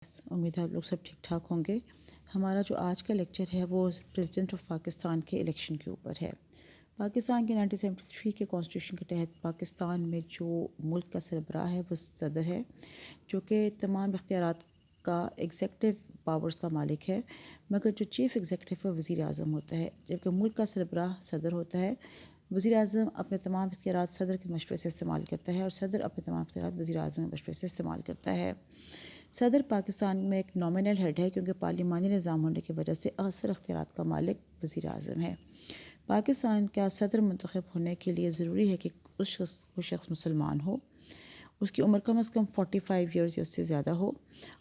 امید ہے آپ لوگ سب ٹھیک ٹھاک ہوں گے۔ ہمارا جو آج کا لیکچر ہے وہ پریزیڈنٹ آف پاکستان کے الیکشن کے اوپر ہے۔ پاکستان کے 1973 کے کانسٹیٹیوشن کے تحت پاکستان میں جو ملک کا سربراہ ہے وہ صدر ہے، جو کہ تمام اختیارات کا ایگزیکٹو پاورز کا مالک ہے، مگر جو چیف ایگزیکٹو ہے وزیر اعظم ہوتا ہے، جبکہ ملک کا سربراہ صدر ہوتا ہے۔ وزیر اعظم اپنے تمام اختیارات صدر کے مشورے سے استعمال کرتا ہے اور صدر اپنے تمام اختیارات وزیر اعظم کے مشورے سے استعمال کرتا ہے۔ صدر پاکستان میں ایک نامنل ہیڈ ہے، کیونکہ پارلیمانی نظام ہونے کی وجہ سے اکثر اختیارات کا مالک وزیر اعظم ہے۔ پاکستان کا صدر منتخب ہونے کے لیے ضروری ہے کہ وہ شخص مسلمان ہو، اس کی عمر کم از کم 45 ایئرز یا اس سے زیادہ ہو،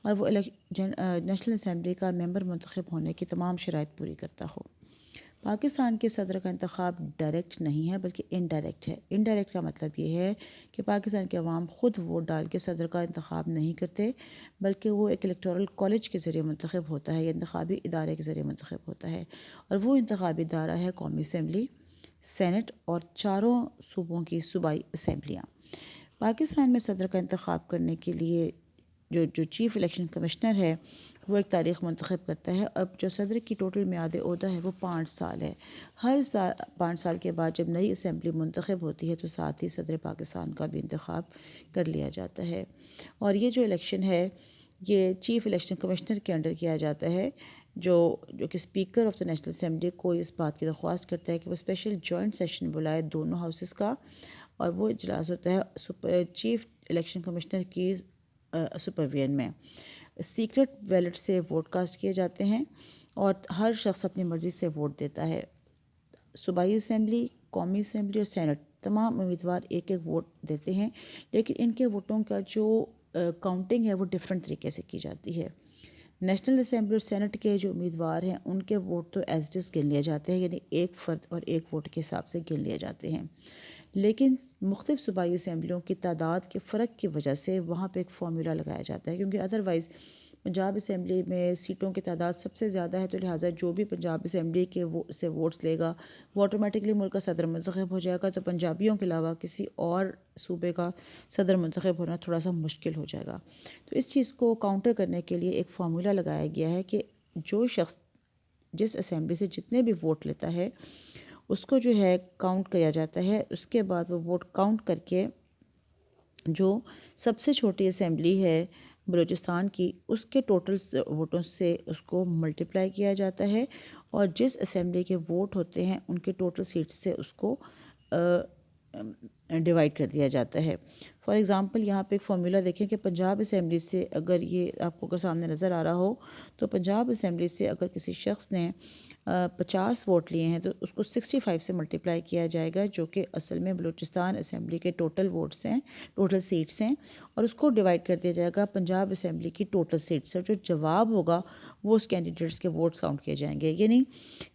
اور وہ نیشنل اسمبلی کا ممبر منتخب ہونے کی تمام شرائط پوری کرتا ہو۔ پاکستان کے صدر کا انتخاب ڈائریکٹ نہیں ہے بلکہ انڈائریکٹ ہے۔ انڈائریکٹ کا مطلب یہ ہے کہ پاکستان کے عوام خود ووٹ ڈال کے صدر کا انتخاب نہیں کرتے، بلکہ وہ ایک الیکٹورل کالج کے ذریعے منتخب ہوتا ہے یا انتخابی ادارے کے ذریعے منتخب ہوتا ہے، اور وہ انتخابی ادارہ ہے قومی اسمبلی، سینٹ اور چاروں صوبوں کی صوبائی اسمبلیاں۔ پاکستان میں صدر کا انتخاب کرنے کے لیے جو چیف الیکشن کمشنر ہے وہ ایک تاریخ منتخب کرتا ہے، اور جو صدر کی ٹوٹل میعاد عہدہ ہے وہ 5 سال ہے۔ ہر سال 5 سال کے بعد جب نئی اسمبلی منتخب ہوتی ہے تو ساتھ ہی صدر پاکستان کا بھی انتخاب کر لیا جاتا ہے، اور یہ جو الیکشن ہے یہ چیف الیکشن کمشنر کے انڈر کیا جاتا ہے، جو کہ speaker of the national assembly کو اس بات کی درخواست کرتا ہے کہ وہ اسپیشل جوائنٹ سیشن بلائے دونوں ہاؤسز کا، اور وہ اجلاس ہوتا ہے چیف الیکشن کمشنر کی سپرویژن میں۔ سیکرٹ بیلٹ سے ووٹ کاسٹ کیے جاتے ہیں اور ہر شخص اپنی مرضی سے ووٹ دیتا ہے۔ صوبائی اسمبلی، قومی اسمبلی اور سینٹ تمام امیدوار ایک ایک ووٹ دیتے ہیں، لیکن ان کے ووٹوں کا جو کاؤنٹنگ ہے وہ ڈیفرنٹ طریقے سے کی جاتی ہے۔ نیشنل اسمبلی اور سینٹ کے جو امیدوار ہیں ان کے ووٹ تو ایز اٹ از گن لیے جاتے ہیں، یعنی ایک فرد اور ایک ووٹ کے حساب سے گن لیے جاتے ہیں، لیکن مختلف صوبائی اسمبلیوں کی تعداد کے فرق کی وجہ سے وہاں پہ ایک فارمولا لگایا جاتا ہے، کیونکہ ادروائز پنجاب اسمبلی میں سیٹوں کی تعداد سب سے زیادہ ہے، تو لہٰذا جو بھی پنجاب اسمبلی کے سے ووٹس لے گا وہ آٹومیٹکلی ملک کا صدر منتخب ہو جائے گا، تو پنجابیوں کے علاوہ کسی اور صوبے کا صدر منتخب ہونا تھوڑا سا مشکل ہو جائے گا۔ تو اس چیز کو کاؤنٹر کرنے کے لیے ایک فارمولا لگایا گیا ہے کہ جو شخص جس اسمبلی سے جتنے بھی ووٹ لیتا ہے اس کو جو ہے کاؤنٹ کیا جاتا ہے، اس کے بعد وہ ووٹ کاؤنٹ کر کے جو سب سے چھوٹی اسمبلی ہے بلوچستان کی اس کے ٹوٹل ووٹوں سے اس کو ملٹیپلائی کیا جاتا ہے، اور جس اسمبلی کے ووٹ ہوتے ہیں ان کے ٹوٹل سیٹ سے اس کو ڈیوائڈ کر دیا جاتا ہے۔ فار ایگزامپل یہاں پہ ایک فارمولا دیکھیں کہ پنجاب اسمبلی سے اگر یہ آپ کو اگر سامنے نظر آ رہا ہو تو پنجاب اسمبلی سے اگر کسی شخص نے 50 ووٹ لیے ہیں تو اس کو 65 سے ملٹیپلائی کیا جائے گا، جو کہ اصل میں بلوچستان اسمبلی کے ٹوٹل ووٹس ہیں، ٹوٹل سیٹس ہیں، اور اس کو ڈیوائڈ کر دیا جائے گا پنجاب اسمبلی کی ٹوٹل سیٹس، اور جو جواب ہوگا وہ اس کینڈیڈیٹس کے ووٹس کاؤنٹ کیے جائیں گے۔ یعنی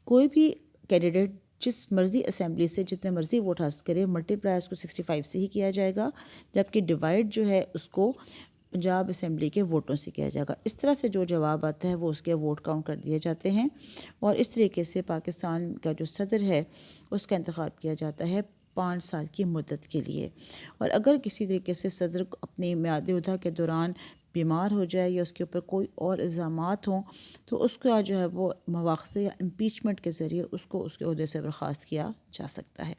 کوئی بھی کینڈیڈیٹ جس مرضی اسمبلی سے جتنے مرضی ووٹ حاصل کرے ملٹیپلائی اس کو 65 سے ہی کیا جائے گا، جبکہ ڈیوائڈ جو ہے اس کو پنجاب اسمبلی کے ووٹوں سے کیا جائے گا۔ اس طرح سے جو جواب آتا ہے وہ اس کے ووٹ کاؤنٹ کر دیے جاتے ہیں، اور اس طریقے سے پاکستان کا جو صدر ہے اس کا انتخاب کیا جاتا ہے 5 سال کی مدت کے لیے۔ اور اگر کسی طریقے سے صدر اپنی میعاد عہدہ کے دوران بیمار ہو جائے یا اس کے اوپر کوئی اور الزامات ہوں تو اس کا جو ہے وہ مواخذے یا امپیچمنٹ کے ذریعے اس کو اس کے عہدے سے برخاست کیا جا سکتا ہے۔